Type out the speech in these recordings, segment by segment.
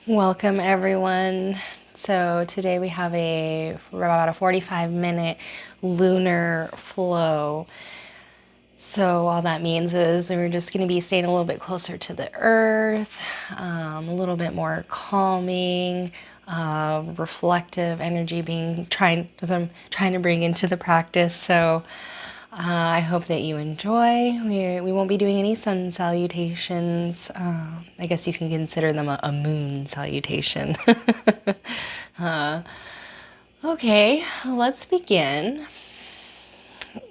Welcome everyone. So today we have about a 45-minute lunar flow. So all that means is we're just going to be staying a little bit closer to the earth, a little bit more calming, reflective energy as I'm trying to bring into the practice. So I hope that you enjoy. We won't be doing any sun salutations. I guess you can consider them a moon salutation. Okay, let's begin.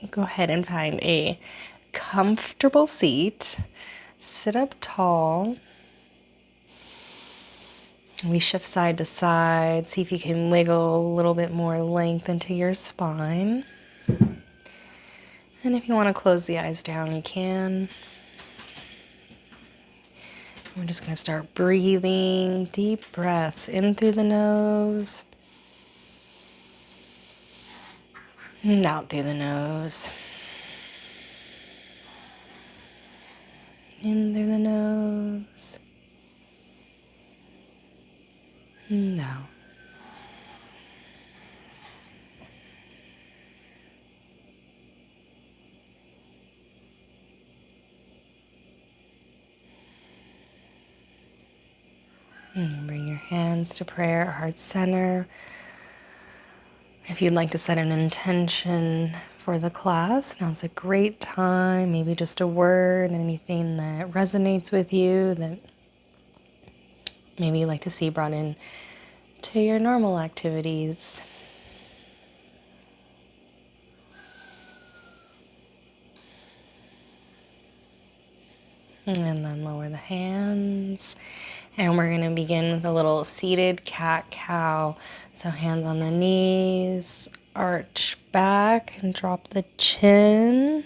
Go ahead and find a comfortable seat. Sit up tall. We shift side to side. See if you can wiggle a little bit more length into your spine. And if you want to close the eyes down, you can. We're just going to start breathing deep breaths in through the nose and out through the nose. In through the nose and out. And bring your hands to prayer, heart center. If you'd like to set an intention for the class, now's a great time. Maybe just a word, anything that resonates with you that maybe you'd like to see brought in to your normal activities. And then lower the hands. And we're going to begin with a little seated cat-cow. So hands on the knees, arch back and drop the chin.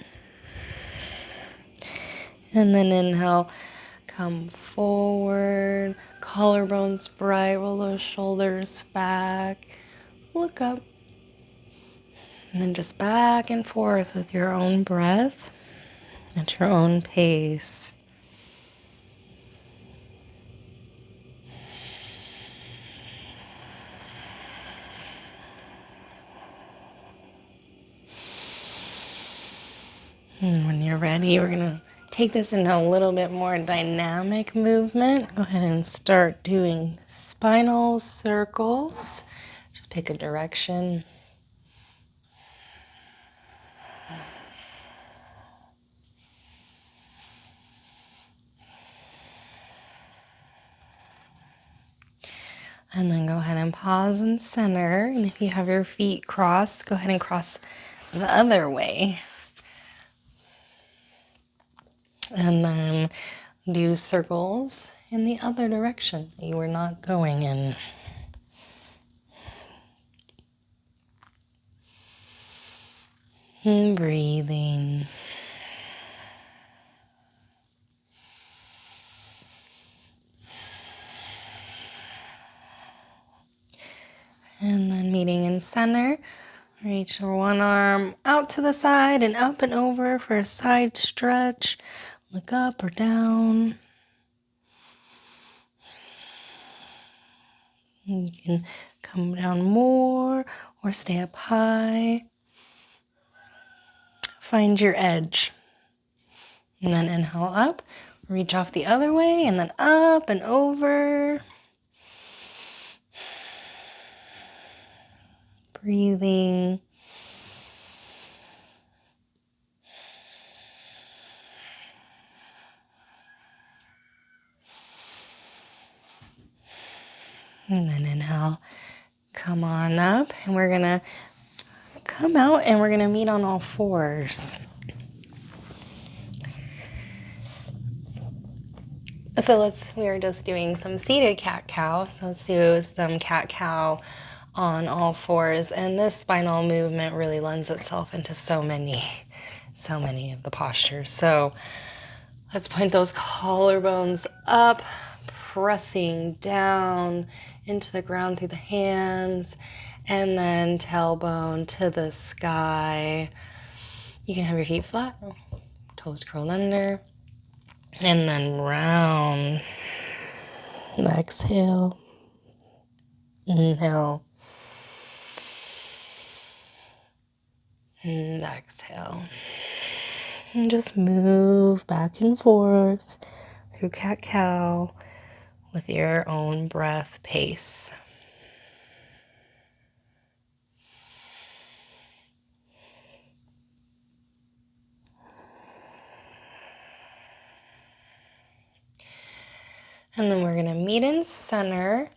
And then inhale, come forward, collarbones bright, roll those shoulders back, look up. And then just back and forth with your own breath at your own pace. And when you're ready, we're going to take this into a little bit more dynamic movement. Go ahead and start doing spinal circles. Just pick a direction. And then go ahead and pause and center. And if you have your feet crossed, go ahead and cross the other way. And then do circles in the other direction that you were not going in. And breathing. And then meeting in center. Reach your one arm out to the side and up and over for a side stretch. Look up or down. You can come down more or stay up high. Find your edge. And then inhale up, reach off the other way, and then up and over. Breathing. And then inhale, come on up, and we're gonna come out and we're gonna meet on all fours. So we are just doing some seated cat-cow. So let's do some cat-cow on all fours. And this spinal movement really lends itself into so many of the postures. So let's point those collarbones up, pressing down into the ground through the hands, and then tailbone to the sky. You can have your feet flat, toes curled under, and then round And exhale. Inhale. And exhale. And just move back and forth through cat-cow with your own breath pace. And then we're gonna meet in center.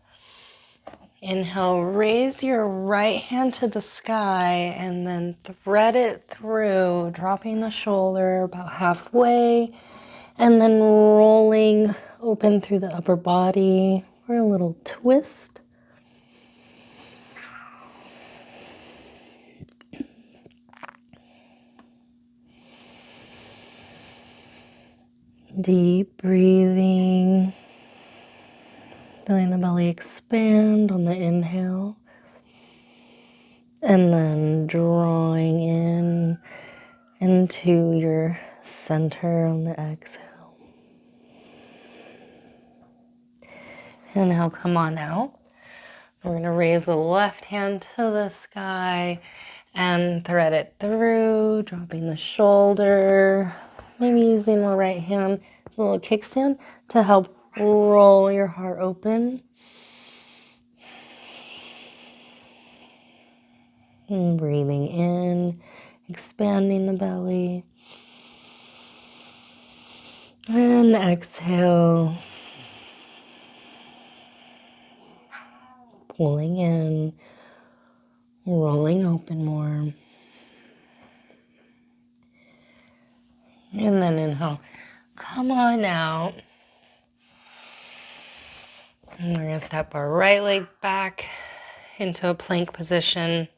Inhale, raise your right hand to the sky and then thread it through, dropping the shoulder about halfway and then rolling open through the upper body for a little twist. Deep breathing, feeling the belly expand on the inhale, and then drawing in into your center on the exhale. Inhale, come on out. We're going to raise the left hand to the sky and thread it through, dropping the shoulder, maybe using the right hand as a little kickstand to help roll your heart open. And breathing in, expanding the belly. And exhale, pulling in, rolling open more. And then inhale, come on out. And we're going to step our right leg back into a plank position.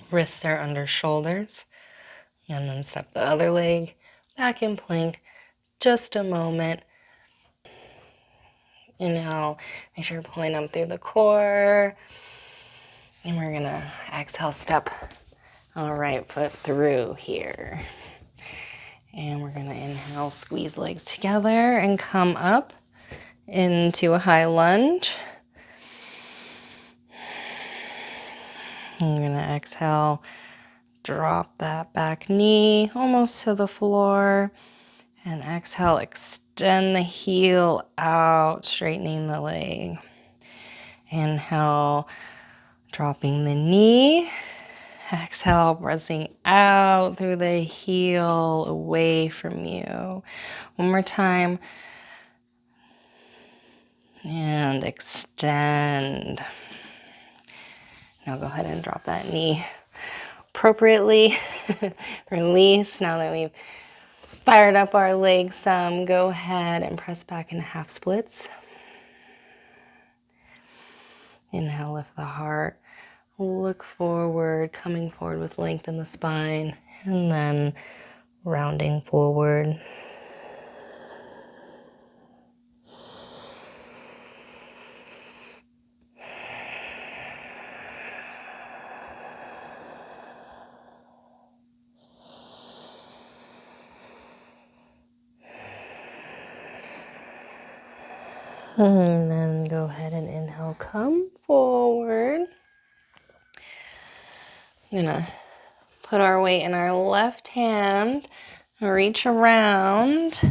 Wrists are under shoulders. And then step the other leg back in plank. Just a moment. Inhale, make sure you're pulling up through the core. And we're going to exhale, step our right foot through here. And we're going to inhale, squeeze legs together and come up into a high lunge. I'm going to exhale, drop that back knee almost to the floor. And exhale, extend the heel out, straightening the leg. Inhale, dropping the knee. Exhale, pressing out through the heel, away from you. One more time. And extend. Now go ahead and drop that knee appropriately. Release. Now that we've fired up our legs some, go ahead and press back into half splits. Inhale, lift the heart. Look forward, coming forward with length in the spine, and then rounding forward. And then go ahead and inhale, come forward. I'm gonna put our weight in our left hand, reach around,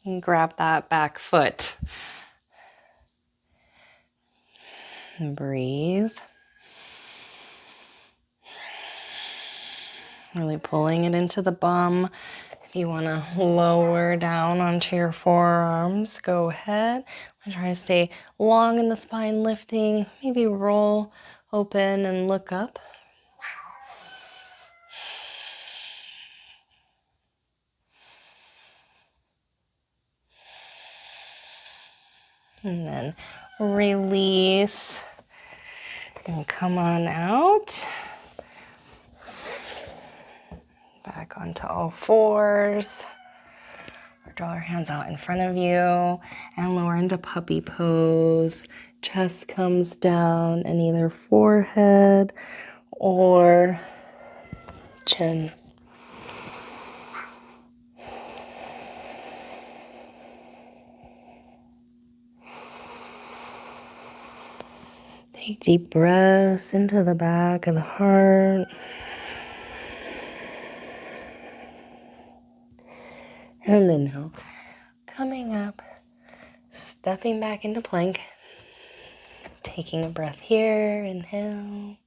and grab that back foot. And breathe. Really pulling it into the bum. If you want to lower down onto your forearms, go ahead. I'm trying to stay long in the spine, lifting. Maybe roll open and look up. And then release and come on out. Back onto all fours. Draw your hands out in front of you and lower into puppy pose. Chest comes down and either forehead or chin. Take deep breaths into the back of the heart. And inhale. Coming up, stepping back into plank. Taking a breath here, inhale.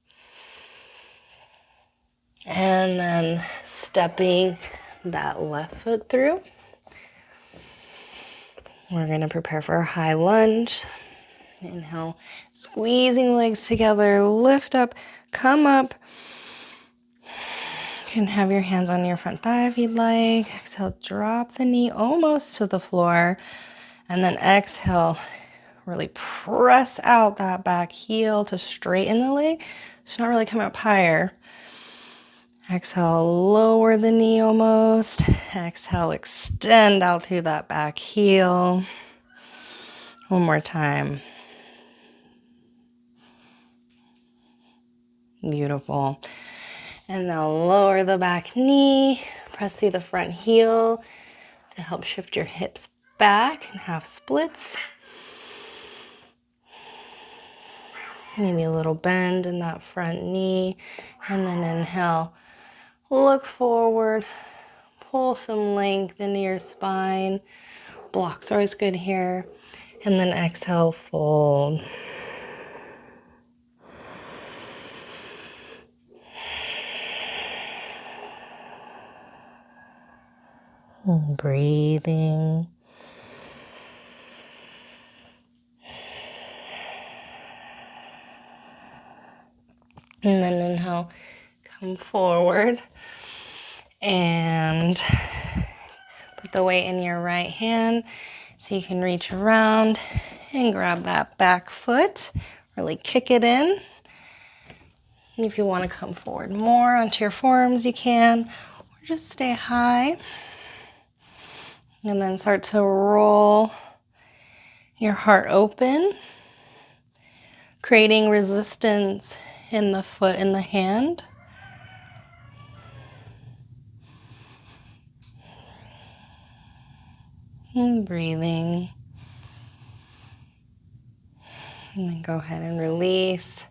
And then stepping that left foot through. We're going to prepare for a high lunge. Inhale, squeezing legs together, lift up, come up. You can have your hands on your front thigh if you'd like. Exhale, drop the knee almost to the floor. And then exhale, really press out that back heel to straighten the leg. So not really come up higher. Exhale, lower the knee almost. Exhale, extend out through that back heel. One more time. Beautiful. And now lower the back knee. Press through the front heel to help shift your hips back and half splits. Maybe a little bend in that front knee. And then inhale, look forward. Pull some length into your spine. Blocks are always good here. And then exhale, fold. Breathing. And then inhale, come forward. And put the weight in your right hand so you can reach around and grab that back foot. Really kick it in. And if you want to come forward more onto your forearms, you can. Or just stay high. And then start to roll your heart open, creating resistance in the foot and the hand. And breathing. And then go ahead and release.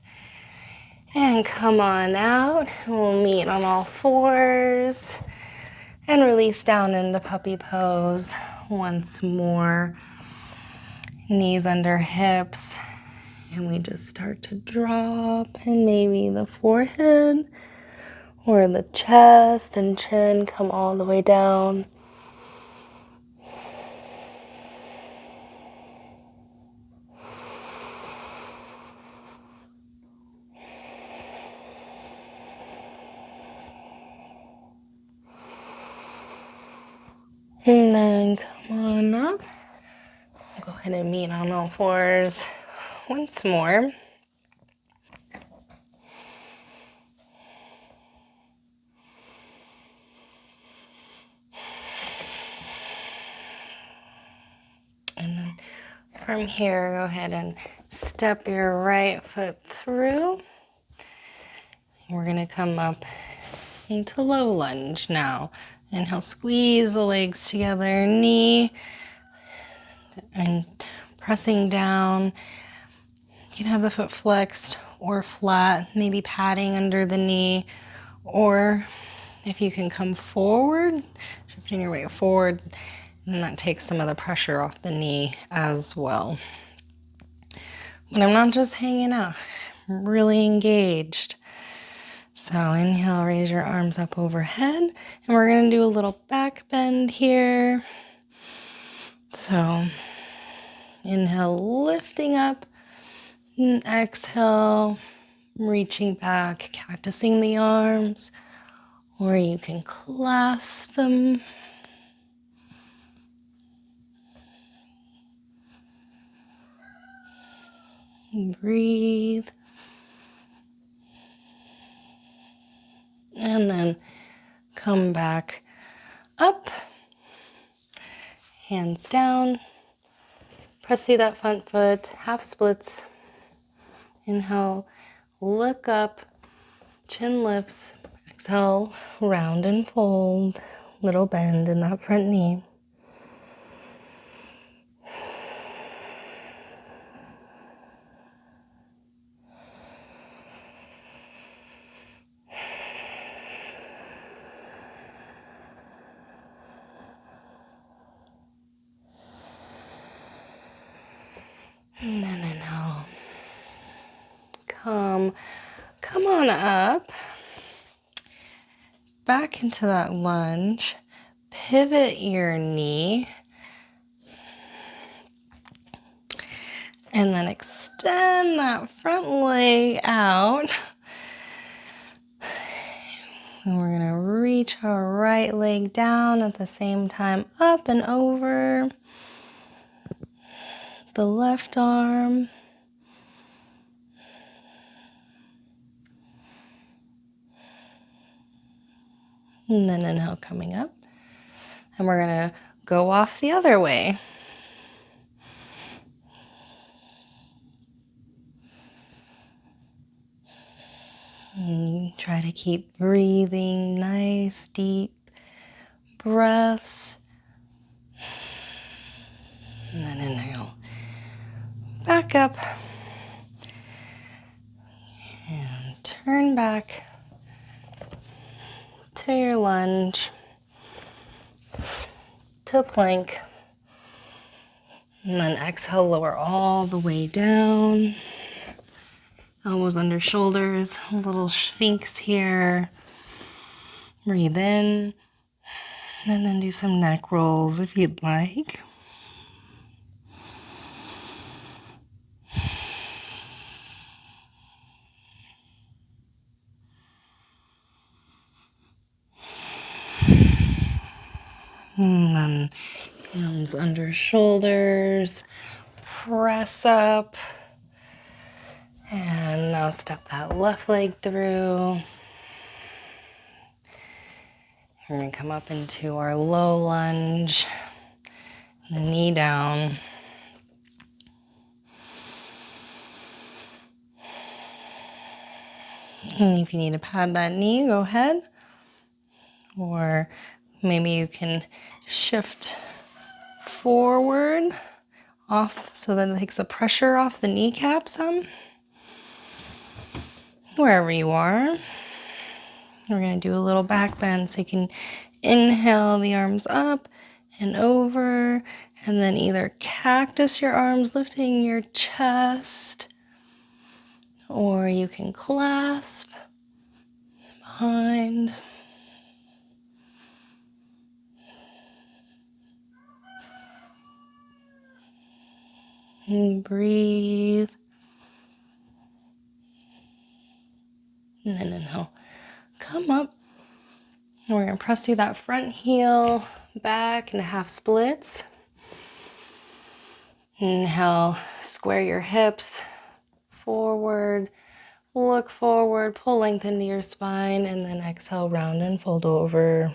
And come on out. We'll meet on all fours. And release down into puppy pose once more. Knees under hips. And we just start to drop. And maybe the forehead or the chest and chin come all the way down. And then come on up. Go ahead and meet on all fours once more. And then from here, go ahead and step your right foot through. We're gonna come up into low lunge now. Inhale, squeeze the legs together, knee, and pressing down. You can have the foot flexed or flat, maybe padding under the knee, or if you can come forward, shifting your weight forward, and that takes some of the pressure off the knee as well. But I'm not just hanging out, I'm really engaged. So inhale, raise your arms up overhead, and we're gonna do a little back bend here. So inhale, lifting up, and exhale, reaching back, cactusing the arms, or you can clasp them. Breathe. And then come back up, hands down, press through that front foot, half splits. Inhale, look up, chin lifts. Exhale, round and fold, little bend in that front knee. come on up, back into that lunge, pivot your knee, and then extend that front leg out. And we're gonna reach our right leg down at the same time, up and over the left arm. And then inhale, coming up. And we're gonna go off the other way. And try to keep breathing nice, deep breaths. And then inhale, back up. And turn back to your lunge, to plank. And then exhale, lower all the way down. Elbows under shoulders, a little sphinx here. Breathe in, and then do some neck rolls if you'd like. And then hands under shoulders, press up. And now step that left leg through. We're going to come up into our low lunge, the knee down. And if you need to pad that knee, go ahead. Or maybe you can shift forward off so that it takes the pressure off the kneecap some. Wherever you are. We're going to do a little back bend, so you can inhale the arms up and over, and then either cactus your arms, lifting your chest, or you can clasp behind. And breathe. And then inhale, come up. And we're going to press through that front heel back into half splits. Inhale, square your hips forward, look forward, pull length into your spine, and then exhale, round and fold over.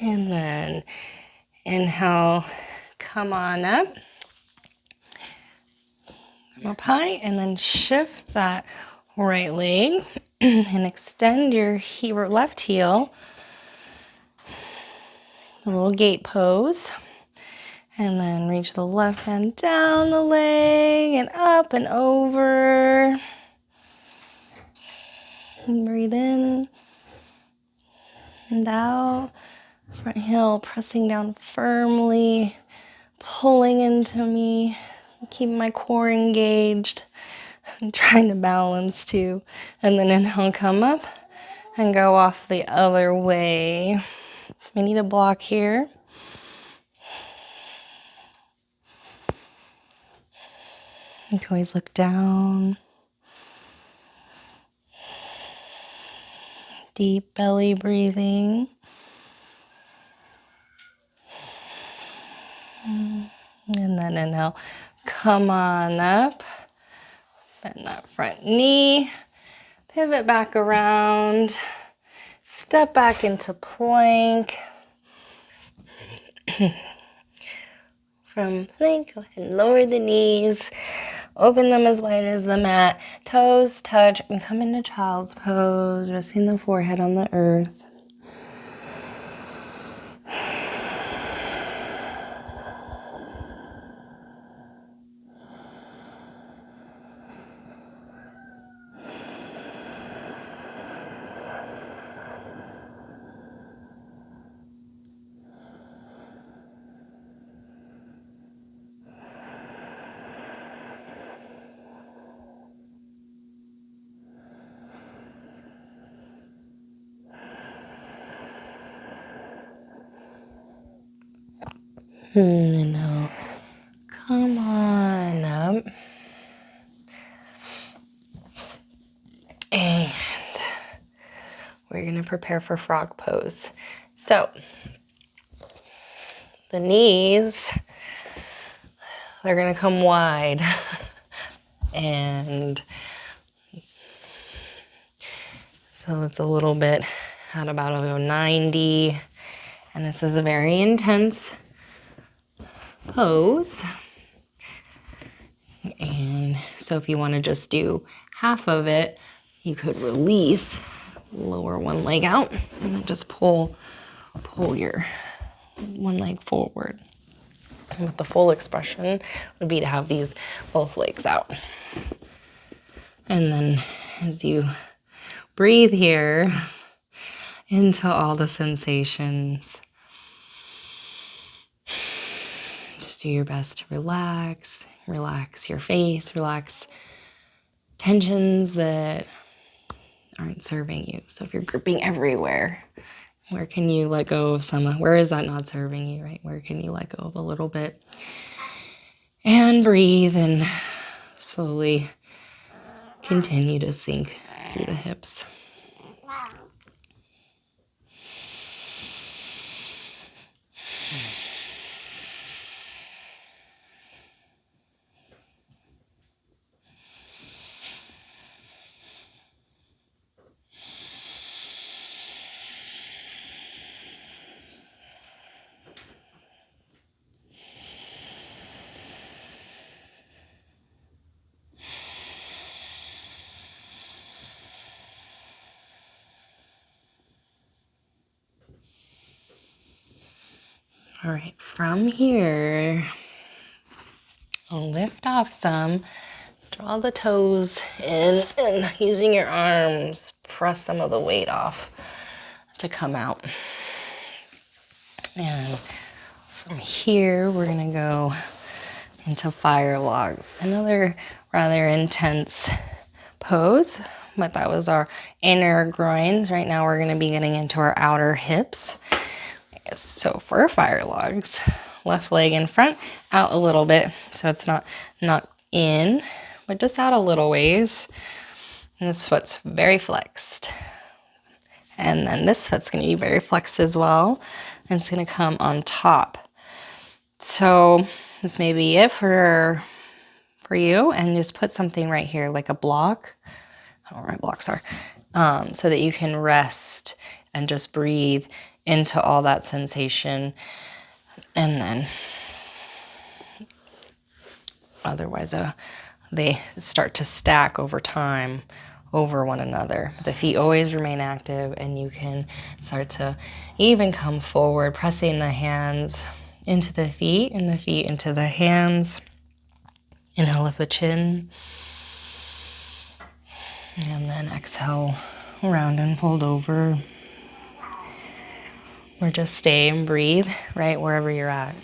And then inhale, come on up. Come up high, and then shift that right leg and extend your left heel. A little gate pose. And then reach the left hand down the leg and up and over. And breathe in and out. Front heel pressing down firmly, pulling into me, keeping my core engaged. I'm trying to balance too. And then inhale, come up and go off the other way. We need a block here. You can always look down. Deep belly breathing. And then inhale, come on up. Bend that front knee. Pivot back around. Step back into plank. From plank, go ahead and lower the knees. Open them as wide as the mat. Toes touch and come into child's pose, resting the forehead on the earth. And now, come on up. And we're gonna prepare for frog pose. So, the knees, they're gonna come wide. And so it's a little bit at about a 90. And this is a very intense pose. And so if you want to just do half of it, you could release, lower one leg out, and then just pull your one leg forward. And with the full expression would be to have these both legs out. And then as you breathe here into all the sensations, just do your best to relax. Relax your face, relax tensions that aren't serving you. So if you're gripping everywhere, where can you let go of some? Where is that not serving you, right? Where can you let go of a little bit? And breathe and slowly continue to sink through the hips. All right, from here, I'll lift off some, draw the toes in, and using your arms, press some of the weight off to come out. And from here, we're gonna go into fire logs. Another rather intense pose, but that was our inner groins. Right now, we're gonna be getting into our outer hips. So for fire logs, left leg in front, out a little bit, so it's not in, but just out a little ways. And this foot's very flexed. And then this foot's gonna be very flexed as well, and it's gonna come on top. So this may be it for you, and just put something right here, like a block. I don't know where my blocks are, so that you can rest and just breathe into all that sensation. And then otherwise they start to stack over time over one another. The feet always remain active, and you can start to even come forward, pressing the hands into the feet and the feet into the hands. Inhale, lift the chin. And then exhale, round and fold over. Or just stay and breathe right wherever you're at.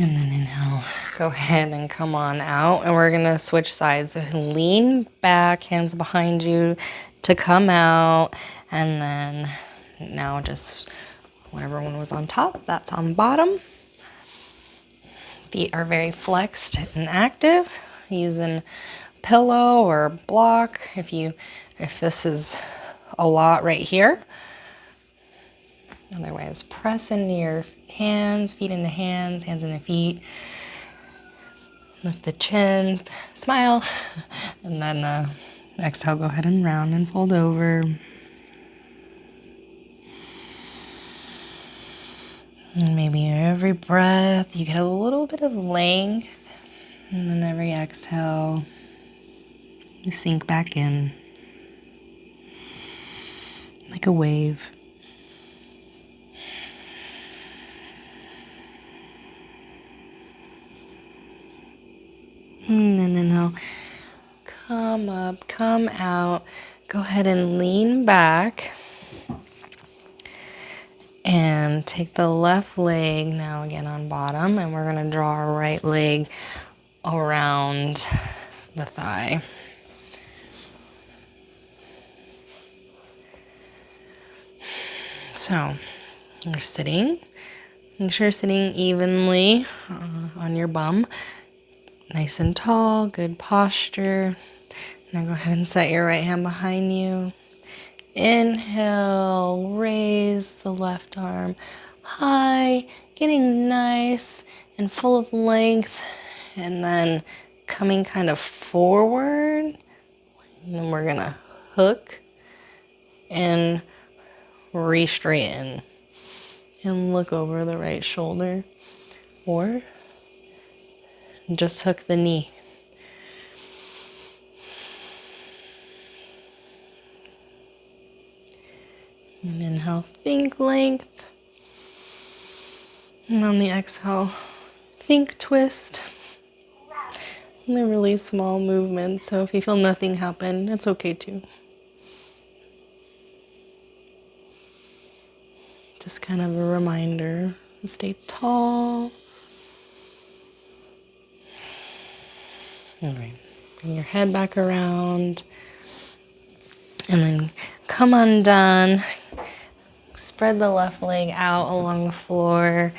And then inhale, go ahead and come on out. And we're gonna switch sides. So lean back, hands behind you to come out. And then now just whatever one was on top, that's on bottom. Feet are very flexed and active. Using pillow or block if this is a lot right here. Otherwise, press into your hands, feet into hands, hands into feet. Lift the chin, smile, and then exhale, go ahead and round and fold over. And maybe every breath, you get a little bit of length, and then every exhale, you sink back in like a wave. And then inhale, come up, come out. Go ahead and lean back. And take the left leg now again on bottom, and we're gonna draw our right leg around the thigh. So you're sitting. Make sure you're sitting evenly on your bum. Nice and tall, good posture. Now go ahead and set your right hand behind you. Inhale, raise the left arm high, getting nice and full of length, and then coming kind of forward. And then we're gonna hook and re-straighten and look over the right shoulder, or just hook the knee. And inhale, think length. And on the exhale, think twist. Only really small movements, so if you feel nothing happen, it's okay too. Just kind of a reminder, stay tall. All right, bring your head back around. And then come undone. Spread the left leg out along the floor.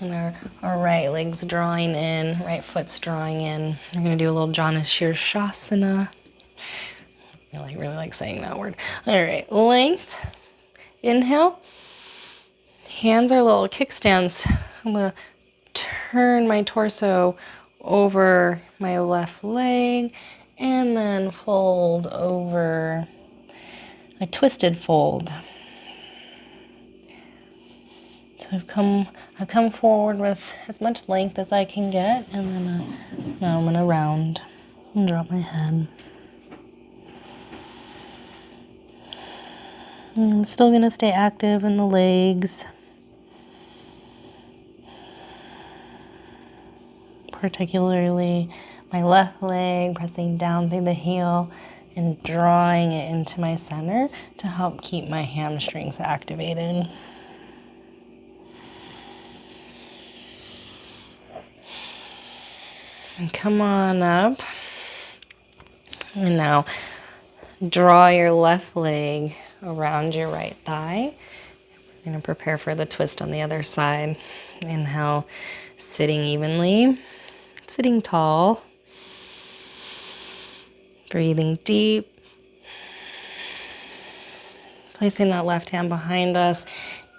And our right leg's drawing in, right foot's drawing in. We're gonna do a little Jana Shirshasana. I really like saying that word. All right, length. Inhale. Hands are little kickstands. I'm gonna turn my torso over my left leg and then fold over a twisted fold. So I've come forward with as much length as I can get, and then now I'm gonna round and drop my head. And I'm still gonna stay active in the legs, particularly my left leg, pressing down through the heel and drawing it into my center to help keep my hamstrings activated. And come on up. And now draw your left leg around your right thigh. We're going to prepare for the twist on the other side. Inhale, sitting evenly, sitting tall. Breathing deep. Placing that left hand behind us.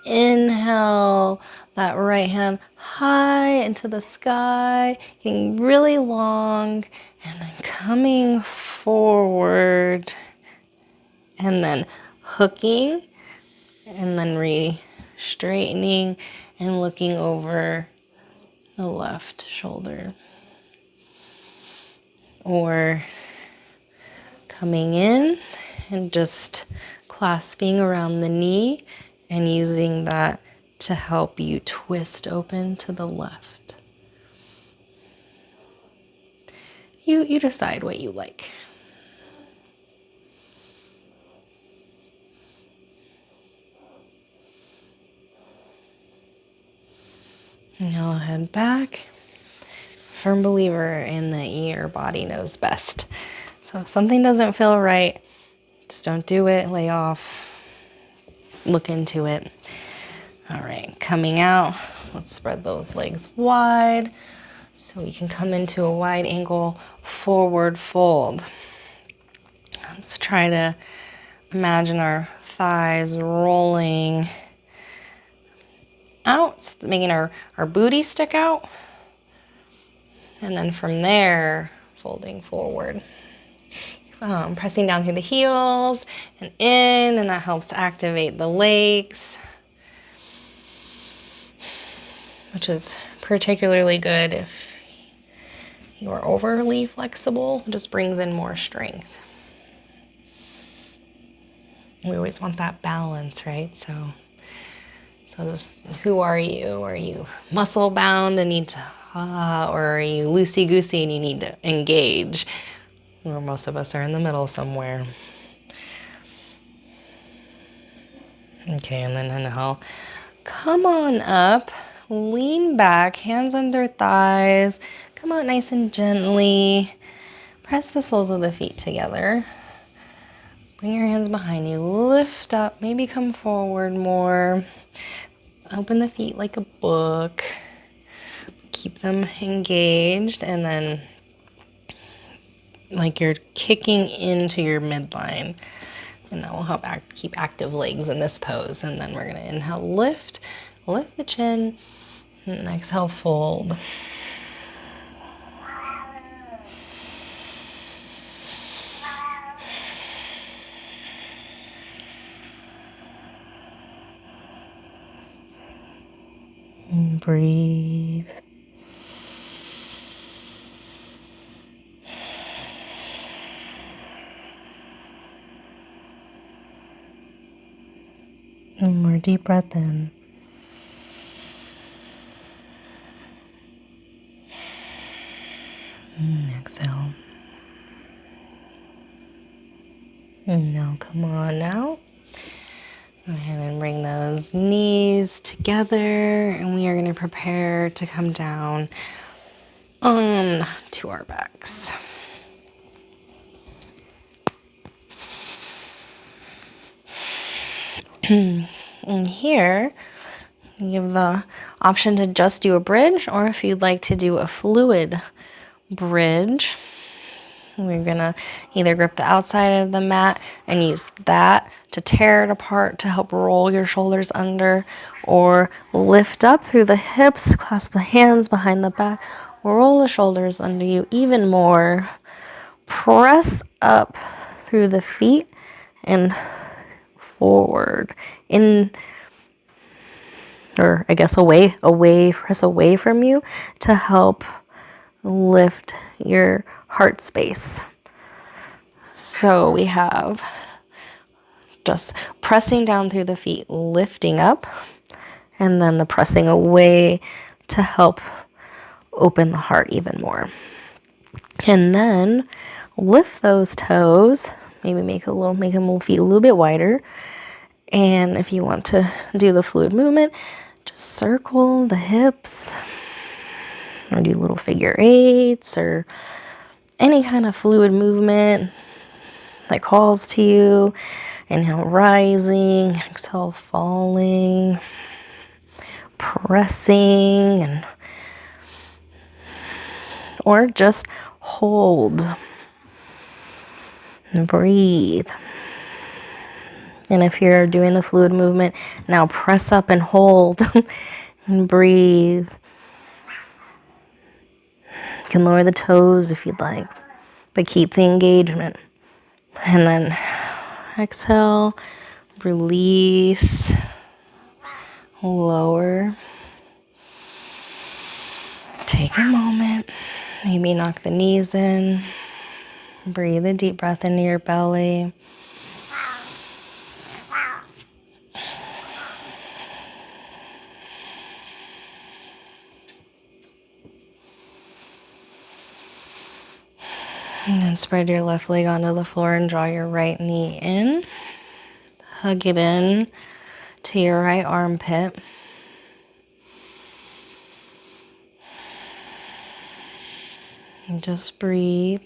Inhale, that right hand high into the sky, getting really long, and then coming forward, and then hooking, and then re-straightening and looking over the left shoulder. Or coming in and just clasping around the knee and using that to help you twist open to the left. You decide what you like. Now head back. Firm believer in that your body knows best. So if something doesn't feel right, just don't do it, lay off, look into it. All right, coming out, let's spread those legs wide so we can come into a wide angle forward fold. Let's try to imagine our thighs rolling out, making our booty stick out. And then from there, folding forward. Pressing down through the heels and in, and that helps activate the legs, which is particularly good if you're overly flexible. It just brings in more strength. We always want that balance, right? So just, who are you? Are you muscle bound and need to, or are you loosey-goosey and you need to engage? Or most of us are in the middle somewhere. Okay, and then inhale, Come on up, lean back, hands under thighs. Come out nice and gently. Press the soles of the feet together. Bring your hands behind you, lift up, maybe come forward more. Open the feet like a book. Keep them engaged, and then like you're kicking into your midline. And that will help keep active legs in this pose. And then we're gonna inhale, lift the chin, and exhale, fold. And breathe. One more deep breath in. And exhale. And now come on out. Go ahead and bring those knees together, and we are going to prepare to come down on to our backs. And here, you have the option to just do a bridge, or if you'd like to do a fluid bridge, we're gonna either grip the outside of the mat and use that to tear it apart to help roll your shoulders under, or lift up through the hips, clasp the hands behind the back, roll the shoulders under you even more, press up through the feet and forward in, or I guess away, press away from you to help lift your heart space. So we have just pressing down through the feet, lifting up, and then the pressing away to help open the heart even more. And then lift those toes, maybe make them feet a little bit wider. And if you want to do the fluid movement, just circle the hips, or do little figure eights, or any kind of fluid movement that calls to you. Inhale, rising, exhale, falling, pressing, and or just hold and breathe. And if you're doing the fluid movement, now press up and hold and breathe. You can lower the toes if you'd like, but keep the engagement. And then exhale, release, lower. Take a moment, maybe knock the knees in. Breathe a deep breath into your belly. And then spread your left leg onto the floor and draw your right knee in. Hug it in to your right armpit. And just breathe.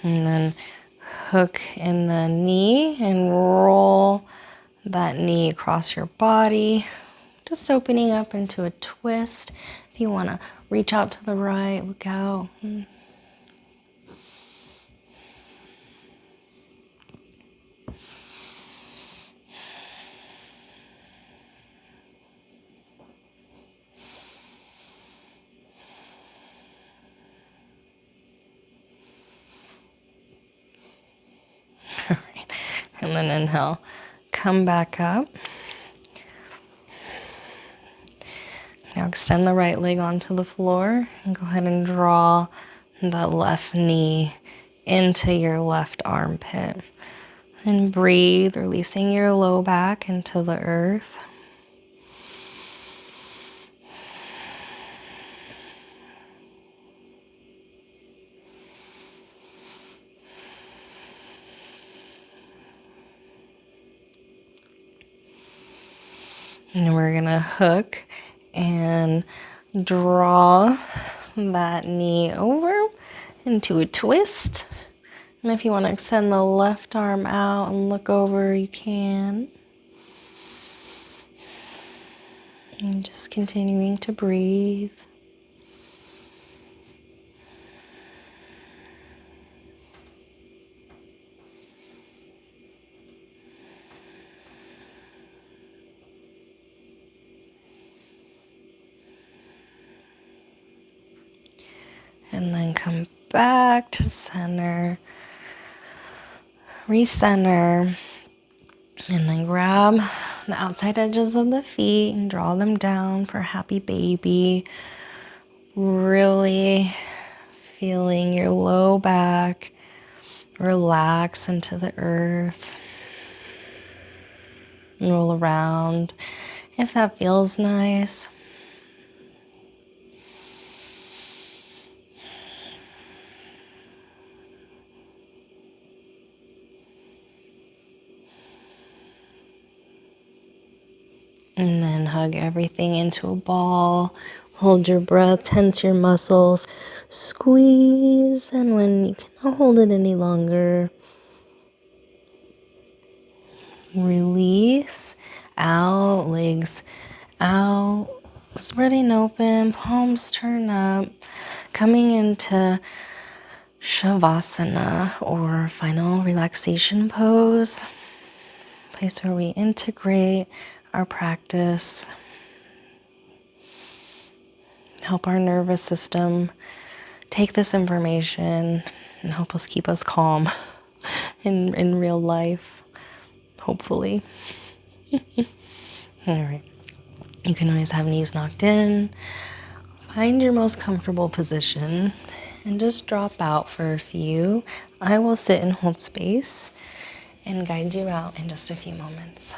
And then hook in the knee and roll that knee across your body. Just opening up into a twist. If you want to reach out to the right, look out. All right. And then inhale, come back up. Now extend the right leg onto the floor and go ahead and draw the left knee into your left armpit. And breathe, releasing your low back into the earth. And we're gonna hook and draw that knee over into a twist. And if you want to extend the left arm out and look over, you can. And just continuing to breathe. And then come back to center, recenter, and then grab the outside edges of the feet and draw them down for happy baby. Really feeling your low back relax into the earth. Roll around if that feels nice. And then hug everything into a ball. Hold your breath, tense your muscles, squeeze, and when you cannot hold it any longer, release out, legs out, spreading open, palms turn up, coming into Shavasana, or final relaxation pose, place where we integrate our practice, help our nervous system take this information and help us keep us calm in real life, hopefully. All right. You can always have knees knocked in. Find your most comfortable position and just drop out for a few. I will sit and hold space and guide you out in just a few moments.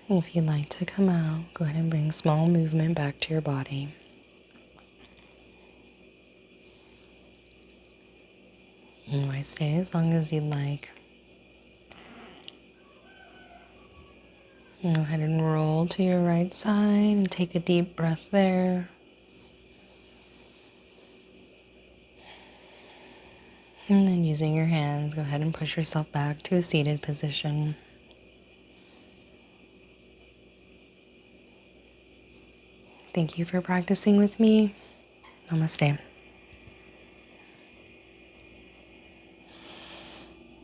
If you'd like to come out, go ahead and bring small movement back to your body. And I stay as long as you'd like. Go ahead and roll to your right side and take a deep breath there. And then using your hands, go ahead and push yourself back to a seated position. Thank you for practicing with me. Namaste.